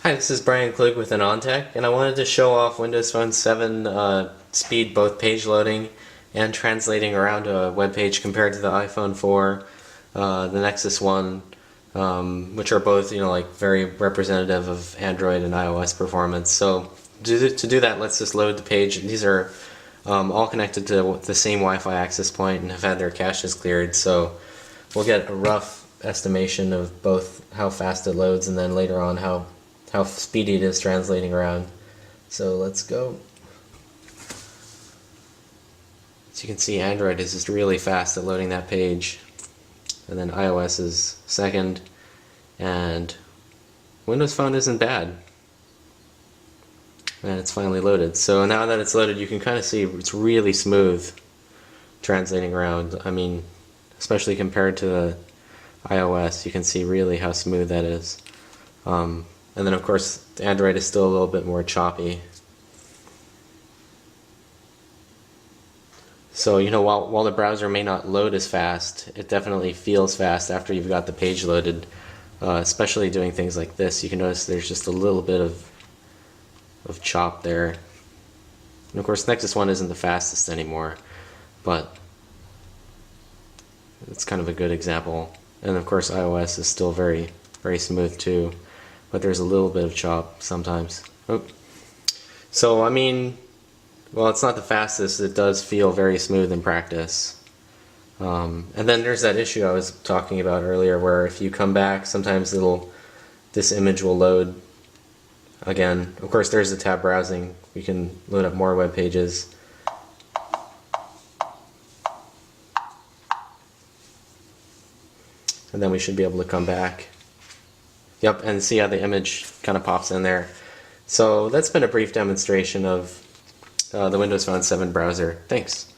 Hi, this is Brian Klug with OnTech, and I wanted to show off Windows Phone 7 speed, both page loading and translating around a web page compared to the iPhone 4, the Nexus 1, which are both, like very representative of Android and iOS performance. So to do that, let's just load the page. These are all connected to the same Wi-Fi access point and have had their caches cleared. So we'll get a rough estimation of both how fast it loads and then later on how speedy it is translating around. So let's go. As you can see, Android is just really fast at loading that page, and then iOS is second, and Windows Phone isn't bad. And it's finally loaded. So now that it's loaded, you can kind of see it's really smooth translating around. I mean, especially compared to the iOS, you can see really how smooth that is. And then of course Android is still a little bit more choppy. So while the browser may not load as fast, it definitely feels fast after you've got the page loaded, especially doing things like this. You can notice there's just a little bit of chop there. And of course Nexus 1 isn't the fastest anymore, but it's kind of a good example. And of course iOS is still very, very smooth too, but there's a little bit of chop sometimes. Oh. So I mean, well, it's not the fastest. It does feel very smooth in practice. And then there's that issue I was talking about earlier, where if you come back, sometimes this image will load again. Of course, there's the tab browsing. We can load up more web pages. And then we should be able to come back. Yep, and see how the image kind of pops in there. So that's been a brief demonstration of the Windows Phone 7 browser. Thanks.